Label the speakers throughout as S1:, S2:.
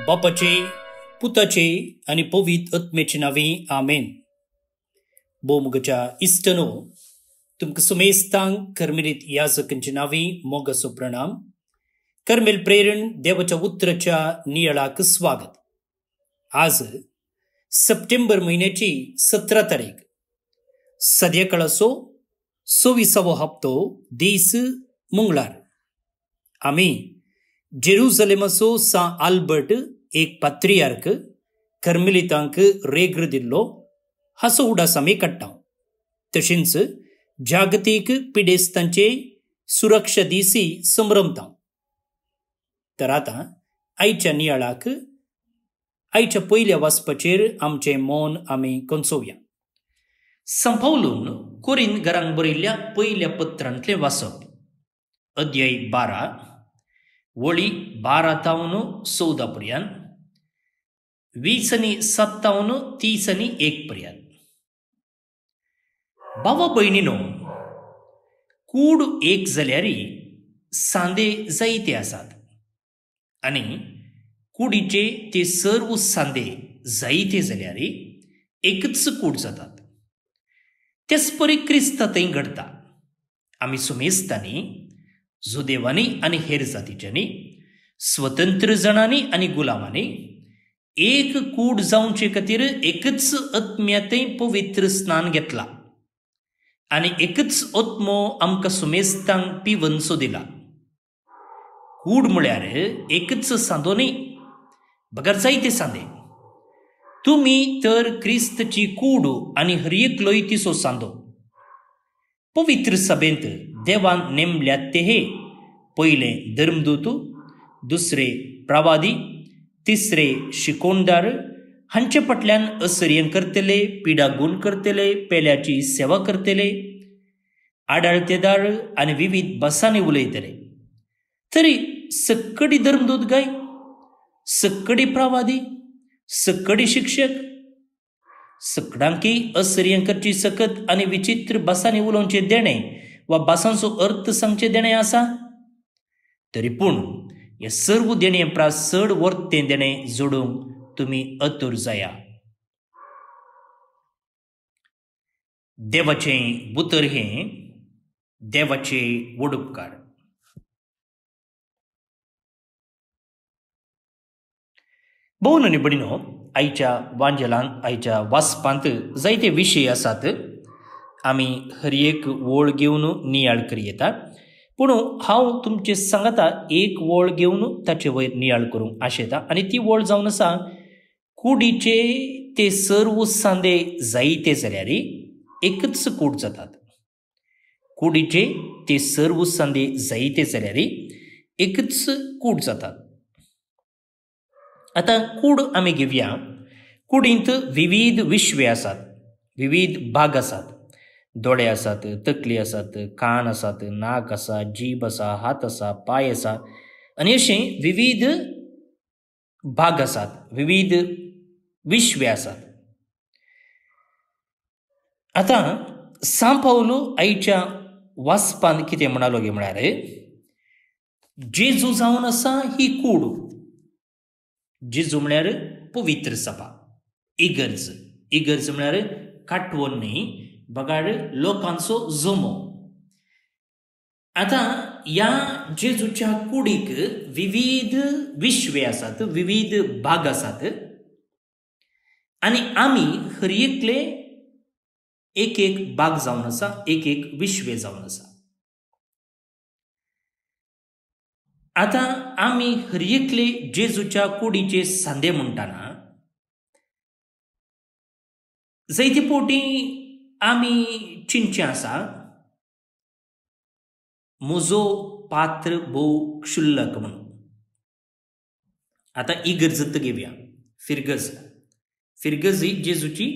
S1: बापाचे पुताचे आणि पवित्र आत्म्याचे नावे आमेन. बोमुगच्या इष्टनो तुमक सुमेस्तांग कर्मेलित याजकांचे नावे मोगसो प्रणाम. कर्मेल प्रेरण देवाच्या उत्तराच्या नियळाक स्वागत. आज सप्टेंबर महिन्याची 17 तारीख, सध्याकाळाचो 26वो हप्तो दीस मंगळार. आम्ही जेरुसलेमाचो सा आल्बर्ट एक पात्रियार्क कर्मेलितांक रेग्र दिल्लो हाचो उडास आमी काडटा. तशेंच जागतीक पिडेस्तांचे सुरक्षा दिसी संभ्रमता. तर आता आयच्या नियाळाक आयच्या पयल्या वाचपाचेर आमचें मौन आमी कंचोवया. संपावलून कोरीन घरांक बरयल्ल्या पयल्या पत्रांतलें वाचप. अध्याय 12 वळी 12 ते 14 पर्यंत, 20 आनी 57, 30 आनी 1 पर्यंत. भावा भयणीनो, कूड एक जाल्यारी सांदे जायते आसात आनी कुडीचे ते सर्व सांदे जायते जाल्यारी एकच कूड जातात. तेच परी क्रिस्तांतय घडता. आमी सुमेस्तांनी, जुदेवांनी आनी हेर जातीच्यांनी, स्वतंत्र जणांनी आनी गुलामांनी एक कूड जावचे खातीर एकच आत्म्यातय पवित्र स्नान घेतला आनी एकच आत्मो आमकां सुमेस्तांक पिवनसो दिला. कूड म्हळ्यार एकच सांदो न्ही, बगर जायते सांदे. तुमी तर क्रिस्तची कूड आनी हर एकलोय तिचो सांदो. पवित्र सभेंत देवान नेमल्यात ते हे: पयले धर्मदूत, दुसरे प्रवादी, तिसरे शिकोणदार, हांचे फाटल्यान असर्य करतले, पिडा गूण करतले, पेल्याची सेवा करतले, आडाळतेदार आनी विविध भासांनी उलयतले. तरी सक्कडी धर्मदूत गाय, सक्कडी प्रवादी, सक्कडी शिक्षक, सकडांकी असर्य करची सकत आनी विचित्र भासांनी उलोवचे देणे वा भासांचो अर्थ सांगचे देणे आसा. तरी पूण ह्या सर्व देणे प्रास चड वर्तें देणे जोडूंक तुमी अतूर जाया. देवाचें उतर हें देवाचे वडुपकार. भोवन आनी भयणीनो, आयच्या वांजेलांत, आयच्या वाचपांत जायते विशय आसात. आमी हर एक वळ घेवन नियाळ करी येता. पूण हांव तुमचे सांगता एक वळ घेवन ताचे वयर नियाळ करूंक आशेता. आनी ती वळ जावन आसा: कुडीचे ते सर्व सांदे जायते जाल्यार एकच कूड जातात. कुडीचे ते सर्व सांदे जायते जाल्यार एकच कूड जातात. आतां कूड आमी घेवया. कुडींत विविध विश्वे आसात, विविध भाग आसात. दोळे आसात, तकली आसात, कान आसात, नाक आसा, जीब आसा, हात आसा, पाय आसा, आनी अशे विविध भाग आसात, विविध विश्वे आसात. आतां सांपावलो आयच्या वाचपान कितें म्हणालो गे म्हळ्यार, जेजू जावन आसा ही कूड. जेजू म्हळ्यार पवित्र सभा, इगर्ज. इगर्ज म्हळ्यार काटवण न्ही, बगाड लोकांचो जमो. आतां ह्या जेजूच्या कुडीक विविध विश्वे आसात, विविध भाग आसात, आनी आमी हर एकले एक एक भाग जावन आसा, एक एक विश्वे जावन आसा. आतां आमी हर एकले जेजूच्या कुडीचे सांदे म्हणटाना जायते पोटी आमी चिंतचे आसा, म्हजो पात्र भोव क्षुल्लक म्हणून. आतां इगर्जत घेवया. फिरगज. फिरगज ही जेजूची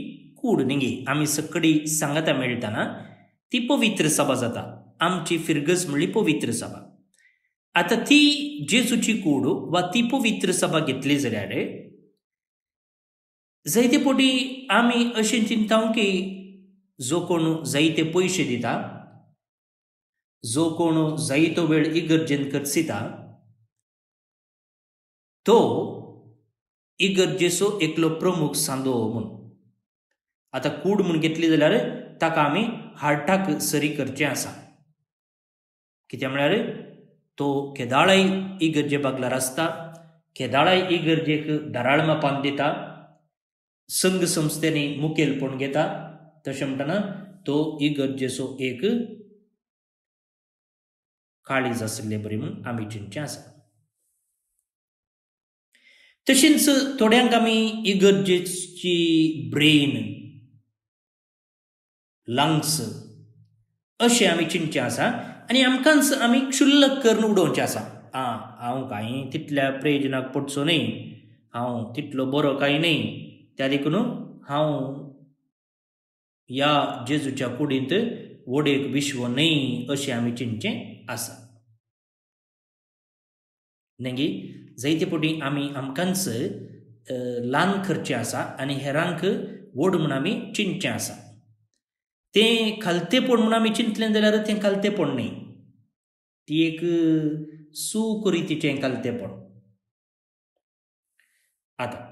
S1: कूड न्ही. आमी सक्कडी सांगता मेळटाना ती पवित्र सभा जाता. आमची फिरगज म्हणली पवित्र सभा. आतां ती जेजूची कूड वा ती पवित्र सभा घेतली जाल्यार जायते पोटी आमी अशें चिंताव की जो कोण जायते पयशे दिता, जो कोण जायतो वेळ इगर्जेन करसिता, तो इगर्जेचो एकलो प्रमुख सांदो म्हूण. आतां कूड म्हूण घेतली जाल्यार ताका आमी हार्टाक सरी करचें आसा. कित्याक म्हळ्यार तो केदाळाय इगर्जे बागलार आसता, केदाळाय इगर्जेक दाराळ मापान दिता, संघ संस्थेनी मुखेलपण घेता. तशें म्हणटना तो इगर्जेचो एक काळीज आसलें बरी म्हूण आमी चिंतचें आसा. तशेंच थोड्यांक आमी इगर्जेची ब्रेन, लंग्स अशें आमी चिंतचें आसा आनी आमकांच आमी क्षुल्लक करून उडोवचें आसा. हांव कांय तितल्या प्रयोजनाक पडचो न्ही, हांव तितलो बरो कांय न्ही, त्या देखून हांव ह्या जेजूच्या कुडींत वोडेक विश्व न्ही अशें आमी चिंतचें आसा. नेगी जायते फावटी आमी आमकांच ल्हान करचें आसा आनी हेरांक व्हड म्हूण आमी चिंतचें आसा. तें खालतेपण म्हूण आमी चिंतलें जाल्यार तें खालतेपण न्ही, ती एक सूख रितीचें खालतेपण. आतां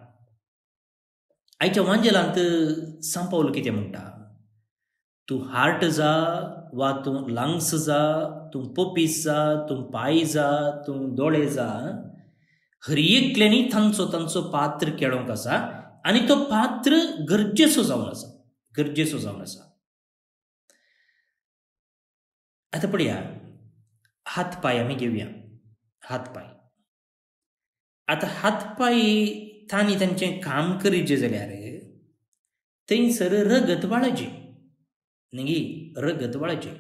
S1: आयच्या वांजेलांत सांत पावल कितें म्हणटा, तूं हार्ट जा वा तूं लंग्स जा, तूं पपीस जा, तूं पाय जा, तूं दोळे जा, हर एकल्यानी तांचो पात्र खेळोंक आसा आनी तो पात्र गरजेचो जावन आसा. आतां पळया, हात पाय आमी घेवया. हात पाय, आतां हात पाय तांणी तांचें काम करीत जाल्यार थंयसर रगत वाळची न्ही, रगत वाळची.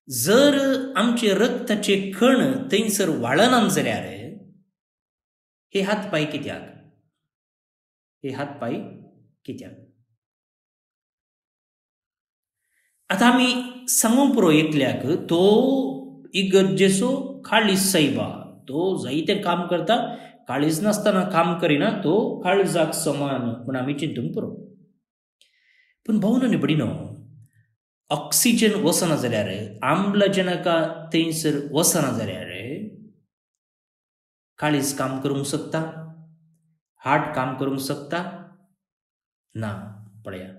S1: जर आमचे रगताचे कण थंयसर वाळनात जाल्यार हे हात पाय कित्याक? आतां आमी सांगूंक पुरो एकल्याक, तो इगर्जेचो काळीज सायबा, तो जायतें काम करता, काळीज नासतना काम करिना, तो काळजाक समान म्हूण आमी चिंतूंक पुरो. पूण भावन आनी भयणीनो, ऑक्सिजन वचना जाल्यार, आम्लजनका थंयसर वचना जाल्यार काळीज काम करूंक शकता, हार्ट काम करूंक शकता ना. पळया,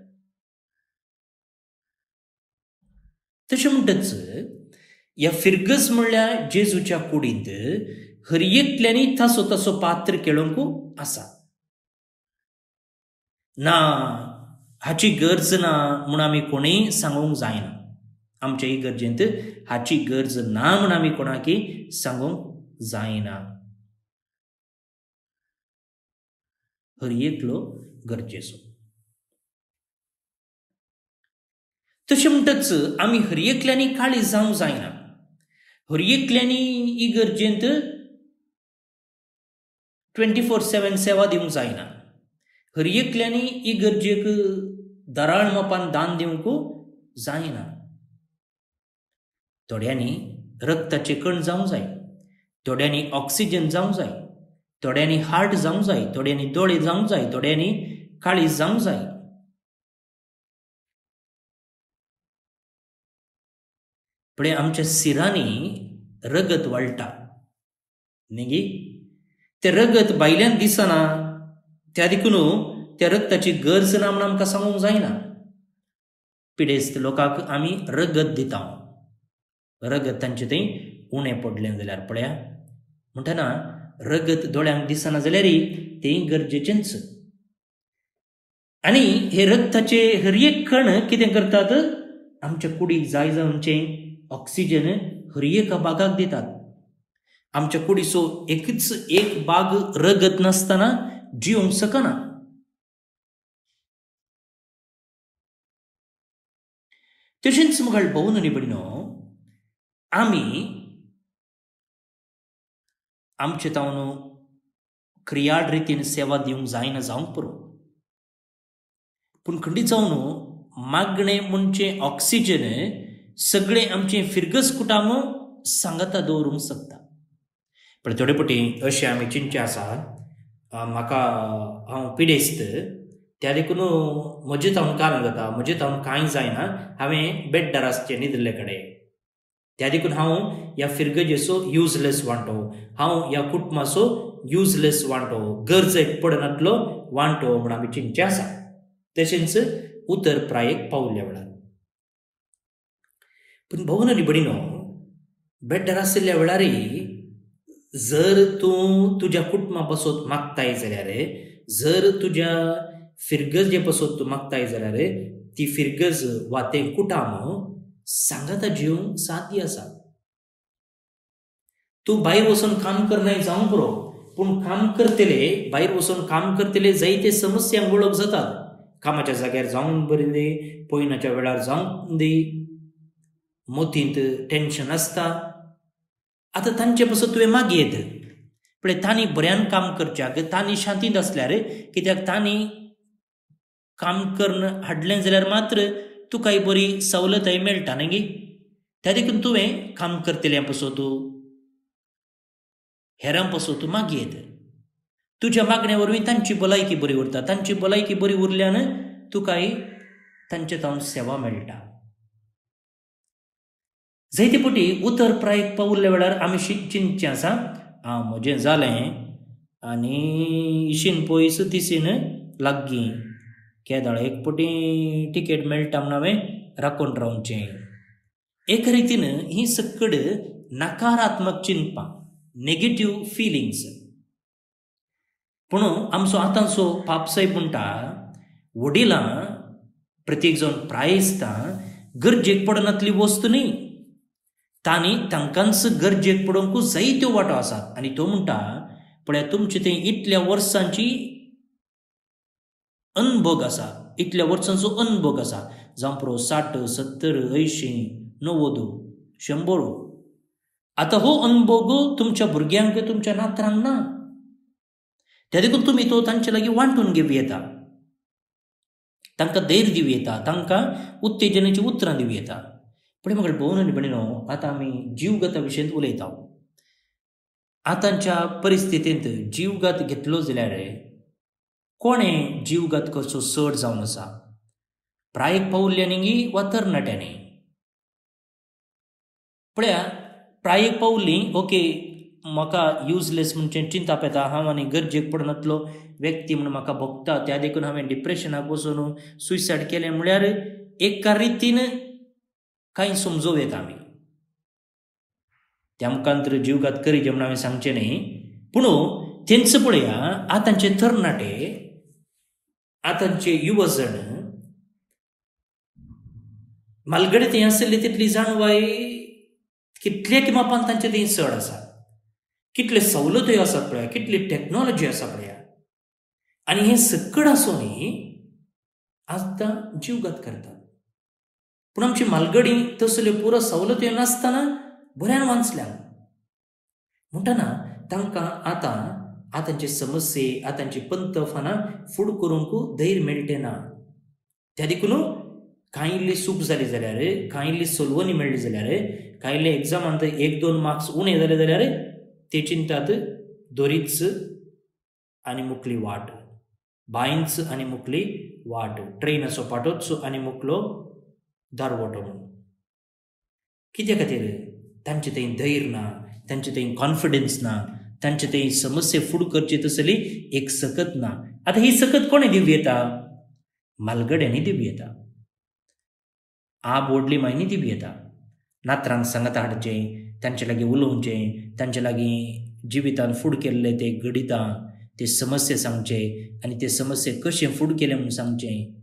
S1: तशें म्हणटच ह्या फिरगस म्हणल्यार जेजूच्या कुडींत हर एकल्यांनी ताचो पात्र खेळोंक आसा. ना हाची गरज ना म्हूण आमी कोणेय सांगूंक जायना. आमच्या इगर्जेंत हाची गरज ना म्हूण आमी कोणाकय सांगूंक जायना. हर एकलो गरजेचो. तशें म्हणटच आमी हर एकल्यांनी काळीज जावंक जायना. हर एकल्यांनी इगर्जेंत 24/7 सेवा दिवंक जायना. हर एकल्यांनी इगर्जेक दाराळ मापान दान दिवंक जायना. थोड्यांनी रगताचे कण जावंक जाय, थोड्यांनी ऑक्सिजन जावंक जाय, थोड्यांनी हार्ट जावंक जाय, थोड्यांनी दोळे जावंक जाय, थोड्यांनी काळीज जावंक जाय. पण आमच्या सिरांनी रगत वाळटा न्ही, तें रगत भायल्यान दिसना, त्या देखून त्या रगताची गरज ना म्हूण आमकां सांगूंक जायना. पिडेस्त लोकांक आमी रगत दिता, रगत तांचे थंय उणें पडलें जाल्यार. पळया, म्हणटना रगत दोळ्यांक दिसना जाल्यारय तें गरजेचेंच. आनी हे रगताचे हर एक कण कितें करतात, आमच्या कुडीक जाय जावनचें ऑक्सिजन हर एका बागाक दितात. आमच्या कुडीचो एकच एक बाग रगत नासतना जिवंक शकना. तशेंच मुखार भोवन आनी भयणीनो, आमी आमचे तावन क्रियाळ रितीन सेवा दिवंक जायना जावंक पुरो. पूण खंडीत जावन मागणें म्हणचे ऑक्सिजन सगळें आमचें फिरगस कुटाम सांगाता दवरूंक शकता. पण थोडे फावटी अशें आमी चिंतचें आसा, म्हाका हांव पिडेस्त, त्या देखून म्हजे तावन काम जाता, म्हजे तावन कांय जायना, हांवें बेड्डार आसचें न्हिदले कडेन. त्या देखून हांव ह्या फिरगजेचो युजलेस वांटो, हांव ह्या कुटुंबाचो युजलेस वांटो, गरजेक पडनातलो वांटो म्हूण आमी चिंतचे आसा. तशेंच उतर प्रायेक पावल्या वेळार. पूण भोवन आनी भयणीनो, बेड्डार आशिल्ल्या वेळारय जर तूं तुज्या कुटुंबा पासत मागताय जाल्यार, जर तुज्या फिरगजे पासत तूं मागताय जाल्यार ती फिरगज वा तें कुटाम सांगाता जिवंक सादी आसा. तूं भायर वचून काम करनाय जावं पुरो, पूण काम करतले, भायर वचून काम करतले जायते समस्यांक वळख जातात. कामाच्या जाग्यार जावं बरें दी, पयनाच्या वेळार जावं दी, मतींत टेन्शन आसता. आतां तांचे पासून तुवें मागयेत, पळय तांणी बऱ्यान काम करच्याक तांणी शांतींत आसल्यार, कित्याक तांणी काम करून हाडलें जाल्यार मात्र तुकाय बरी सवलताय मेळटा न्ही गे. त्या देखून तुवें काम करतल्यां पासून तूं, हेरां पासून तूं मागयेत. तुज्या मागण्या वरवीं तांची भलायकी बरी उरता. तांची भलायकी बरी उरल्यान तुकाय तांचे तावन सेवा मेळटा. जायते फावटी उतर प्रायेक पावल्ल्या वेळार आमी चिंतचें आसा, म्हजें जालें आनी इशीन पयस तिसीन लागीं, केदाळ एक फावटी टिकेट मेळटा म्हूण हांवें राखून रावचें. एका रितीन ही सकड नकारात्मक चिंतपां, नेगेटिव्ह फिलिंग्स. पूण आमचो आतांचो पापसाहेब म्हणटा, वडिलां प्रत्येक जावन प्रायेस्तां गरजेक पडनातली वस्त न्ही, तांणी तांकांच गरजेक पडोवंकूच जायत्यो वाटो आसात. आनी तो म्हणटा, पळय तुमचे थंय इतल्या वर्सांची अनभोग आसा, इतल्या वर्सांचो अनभोग आसा, जावं पुरो 60, 70, 80, 90, 100. आतां हो अनभोग तुमच्या भुरग्यांक, तुमच्या नातरांक ना. त्या देखून तुमी तो तांचे लागीं वांटून घेवं येता, तांकां धैर्य दिवं येता, तांकां उत्तेजनाची उतरां दिवं येता. पळय म्हाका भोवन आनी भयणीनो, आतां आमी जीवगता विशयींत उलयता. आतांच्या परिस्थितींत जीवघात घेतलो जाल्यार कोणें जीवघात करचो चड जावन आसा? प्रायेक पावुल्ल्यांनी वा तरणाट्यांनी? पळया, प्रायेक पावुल्लीं ओके, म्हाका युजलेस म्हणचें चिंताप येता, हांव आनी गरजेक पडनातलो व्यक्ती म्हणून म्हाका भोगता, त्या देखून हांवें डिप्रेशनाक वचून सुयसायड केलें म्हळ्यार एका रितीन कांय समजोव येता आमी. त्या मुखांतर जीवघात करीचे म्हूण हांवें सांगचें न्ही, पूण तेंच पळया, आतांचे तरणाटे, आतांचे युवजण मालगडे थंय आसले तितली जाणवाय कितलेक मापान तांचे थंय चड आसा. कितले सवलत्यो आसात पळया, कितली टॅक्नॉलॉजी आसा पळया. आनी हें सकड आसूनय आतां जीवघात करतात. पूण आमची म्हालगडी तसल्यो पुरो सवलत्यो नासतना बऱ्यान वांचल्या म्हणटना तांकां आतांचे समस्ये, आतांची पंत फानां फूड करूंक धैर्य मेळटें ना. त्या देखून कांय इल्ली चूक जाली जाल्यार, कांय इल्ली सोलवणी मेळ्ळी जाल्यार, कांय इल्ले एग्जामांत 1-2 मार्क्स उणे जाले जाल्यार ते चिंतात दोरीच आनी मुखली वाट, बायंच आनी मुखली वाट, ट्रेनाचो पाटोचो आनी मुखलो दारवटो म्हणून. कित्या खातीर? तांचे थंय धैर्य ना, तांचे थंय कॉन्फिडन्स ना, तांचे थंय समस्या फूड करची तसली एक सकत ना. आतां ही सकत कोणें दिवं येता? म्हालगड्यांनी दिवं येता, व्हडली मायनी दिवं येता. नातरांक सांगात हाडचें, तांचे लागीं उलोवचें, तांचे लागीं जिवितान फूड केल्ले ते घडितां, ते समस्या सांगचे आनी ते समस्या कशें फूड केलें म्हूण सांगचें.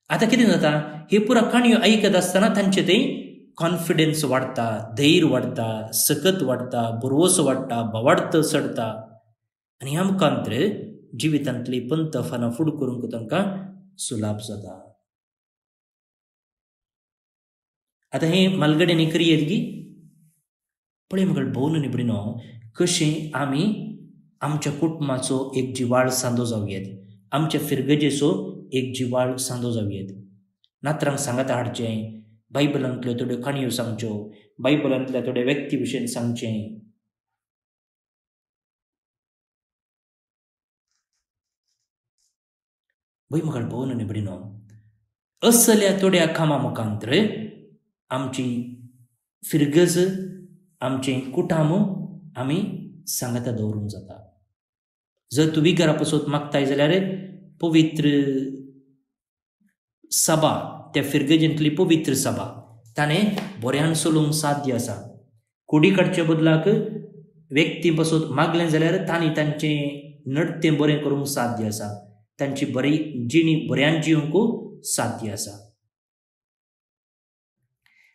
S1: आतां कितें जाता? हे पुरो काणयो आयकत आसतना तांचे थंय कॉन्फिडन्स वाडटा, धैर्य वाडटा, सकत वाडटा, भरवोसो वाडटा, भवार्थ चडटा आनी ह्या मुखांतर जिवितांतली पंत फानां फूड करूंक तांकां सुलाभ जाता. आतां हें म्हालगड्यांनी करियेत गी. पळय म्हाका भोवन निबडिनो, कशें आमी आमच्या कुटुंबाचो एक जिवाळ सांदो जावयेत, आमच्या फिरगजेचो एक जिवाळ सांदो जावयेत. नातरांक सांगात हाडचें, बायबलांतल्यो थोड्यो काणयो सांगच्यो, बायबलांतल्या थोड्या व्यक्ती विशयीन सांगचें. भंय म्हाका भोवन निबडिनो, असल्या थोड्या कामा मुखांतर आमची फिरगज आमचे कुटाम आमी सांगाता दवरूंक जाता. जर तुम्ही घरा पासून मागताय जाल्यार पवित्र सभा, त्या फिरगजेंतली पवित्र सभा ताणें बऱ्यान चलोवंक साध्य आसा. कुडी काडच्या बदलाक व्यक्ती पासून मागलें जाल्यार तांणी तांचें नडतें बरें करूंक साध्य आसा. तांची बरी जिणी बऱ्यान जिवंक साध्य आसा.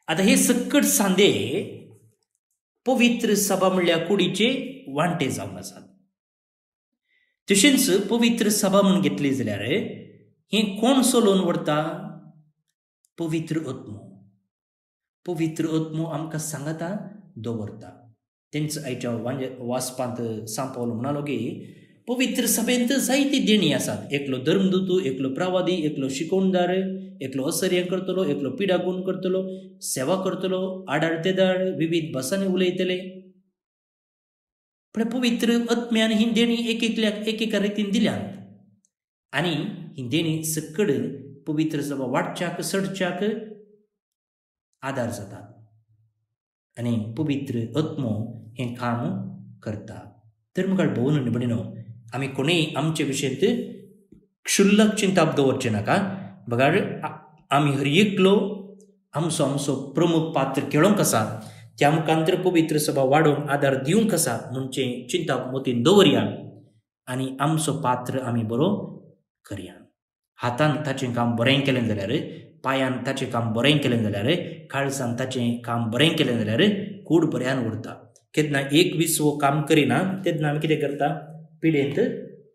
S1: आतां हे सकट सांदे पवित्र सभा म्हणल्यार कुडीचे वांटे जावन आसात. तशेंच पवित्र सभा म्हणून घेतली जाल्यार हें कोण चलोवन व्हरता? पवित्र आत्मो. पवित्र आत्मो आमकां सांगाता दवरता. तेंच आयच्या वाचपांत सांपवलो म्हणालो की पवित्र सभेंत जायती देणी आसात. एकलो धर्मदूत, एकलो प्रवादी, एकलो शिकोवणदार, एकलो असर्य करतलो, एकलो पिडागूण करतलो, सेवा करतलो, आडारतेदार, विविध भासांनी उलयतले. पण पवित्र आत्म्यान ही देणी एकेका रितीन दिल्यात आनी ही देणी सकड पवित्र सभा वाडच्याक सडच्याक आदार जाता. आनी पवित्र आत्मो हें काम करता. तर मुखार भोवन आनी भयणीनो, आमी कोणूय आमचे विशयेंत क्षुल्लक चिंता दवरचें नाका. बगार आमी हर एकलो आमचो प्रमुख पात्र खेळोंक आसा. त्या मुखांतर पवित्र सभा वाडोवंक आदार दिवंक आसा म्हणचे चिंता मतीन दवरया आनी आमचो पात्र आमी बरो करया. हातान ताचें काम बरें केलें जाल्यार, पांयान ताचें काम बरें केलें जाल्यार, काळजान ताचें काम बरें केलें जाल्यार कूड बऱ्यान उरता. केन्ना एक विसवो काम करिना तेन्ना आमी कितें करता? पिडेंत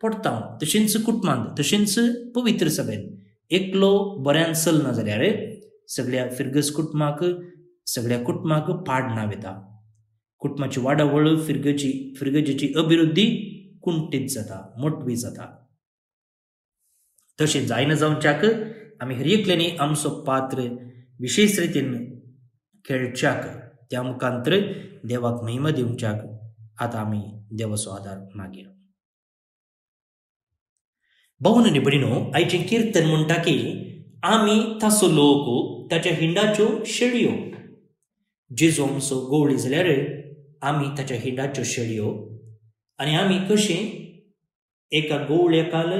S1: पडटा. तशेंच कुटुंबांत, तशेंच पवित्र सभेंत एकलो बऱ्यान चलना जाल्यार सगळ्या फिरगस कुटुंबाक पाड नांव येता. कुटुंबाची वाडावळ, फिरगजेची अभिवृद्धी कुंठीत जाता, मोटवी जाता. तशें जायना जावच्याक आमी हर एकल्यानी आमचो पात्र विशेष रितीन खेळच्याक, त्या मुखांतर देवाक महिमा दिवच्याक आतां आमी देवाचो आदार मागया. भावन आनी भयणीनो, आयचें किर्तन म्हणटा की आमी ताचो लोक, ताच्या हिंडाच्यो शेळयो. जेजू आमचो गोवळी जाल्यार आमी ताच्या हिंडाच्यो शेळयो. आनी आमी कशें एका गोवळ्याकाल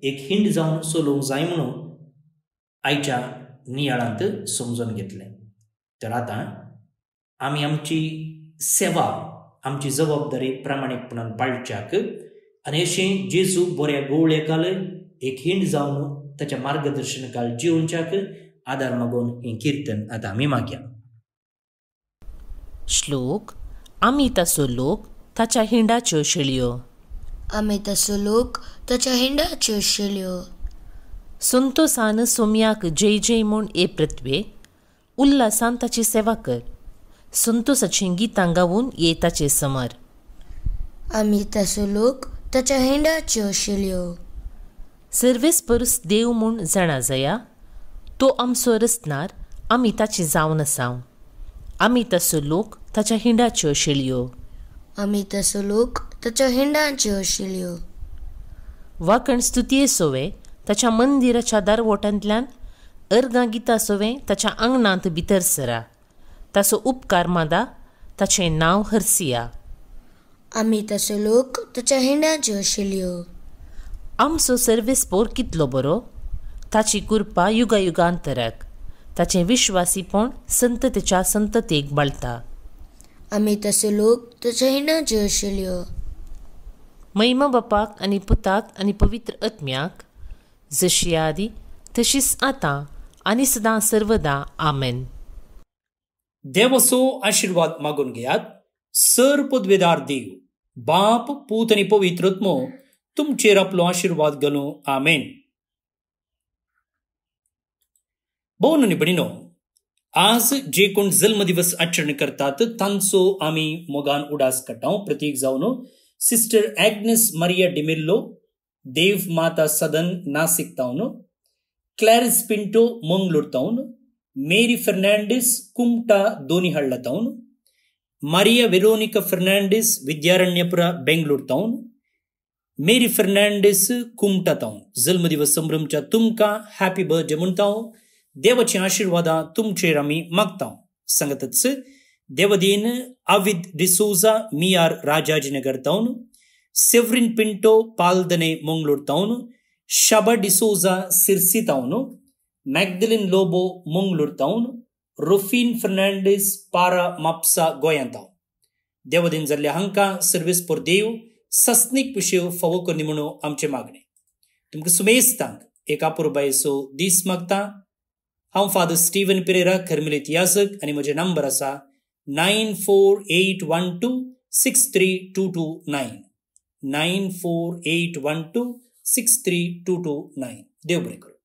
S1: एक हिंड जावन चलोवंक जाय म्हणून आयच्या नियाळांत समजून घेतलें. तर आतां आमी आमची सेवा, आमची जबाबदारी प्रामाणीकपणान पाळच्याक आनी अशें जेजू बऱ्या गोवळ्याकाल एक हिंड जावन ताच्या मार्गदर्शनाकाल जिवच्याक आदार मागून हें किर्तन आतां आमी मागया.
S2: श्लोक. आमी ताचो लोक, ताच्या हिंडाच्यो शेळयो.
S3: आमी ताचो लोक, ताच्या हिंडाच्यो शेळयो.
S2: संतोसान सोम्याक जय जय म्हूण ए पृथ्वे, उल्हासान ताची सेवा कर. संतोसाचीं गितां गावून ये ताचे समर.
S3: आमी ताचो लोक, ताच्या हिंडाच्यो शेळयो.
S2: सर्वेस परस देव म्हूण जाणा जया, तो आमचो रचणार, आमी ताची जावन आसाव. आमी ताचो लोक, ताच्या हिंडाच्यो शेळयो.
S3: आमी ताचो लोक, ताच्या हिंडाच्यो शेळयो.
S2: वाकण स्तुतये सोवे ताच्या मंदिराच्या दारवोटांतल्यान, अर्गां गितां सोवे ताच्या आंगणांत भितर सरा. ताचो उपकार मादा, ताचें नांव हरसिया.
S3: आमी ताचो लोक, ताच्या हिंडाच्यो शेळयो.
S2: आमचो सर्वेस्पोर कितलो बरो, ताची कृपा युगायुगांतराक. ताचें विश्वासीपण संततेच्या संततेक बाळटा.
S3: आमी ताचो लोक, ताच्या हिंडाच्यो शेळयो.
S2: महिमा बापाक आनी पुताक आनी पवित्र आत्म्याक, जशी आदी तशीच आतां आनी सदां सर्वदा. आमेन.
S1: देवाचो आशिर्वाद मागून घेयात. सर पदवेदार देव, बाप, पूत आनी पवित्र आत्मो तुमचेर आपलो आशिर्वाद घालूं. आमेन. भावन आनी भयणीनो, आज जे कोण जल्मदिवस आचरण करतात तांचो आमी मोगान उडास काडटा. प्रतीक जावन सिस्टर ॲग्नेस मारिया डिमेल्लो, देव माता सदन नासिक तावन, क्लॅरिस पिंटो मंगळूर तावन, मेरी फर्नांडीस कुमटा दोनीहಳ್ಳ तावन, मारिया वेरोनिका फर्नांडीस विद्यारण्यपुरा बेंगळूर तावन, मेरी फर्नांडीस कुमटा तावन जल्मदिवस संभ्रमच्या तुमकां हॅपी बर्थडे म्हणटा. देवाची आशिर्वादां तुमचेर आमी मागता. सांगतच देवदीन अविद डिसूजा मियार राजाजीनगर तौन, सेवरिन पिंटो पाल्दने मंगलूर तौन, शबा डिसूजा सिरसी तौन, मैग्दलिन लोबो मंगलूर तौन, रुफीन फर्नांडिस पारा माप्सा गोयां तौन. देवदीन जाल्ल्या हांकां सर्वीस पोर देव सस्नीक विशय फावो करनी म्हणून आमचे मागणे. तुमकां सुमेस्तांक एक अपुरबायेचो दीस मागता. हांव फादर स्टीवन पेरेरा खरमिलीत याजक आनी म्हजे नंबर आसा 9481263229 9481263229. देव बरें करूं.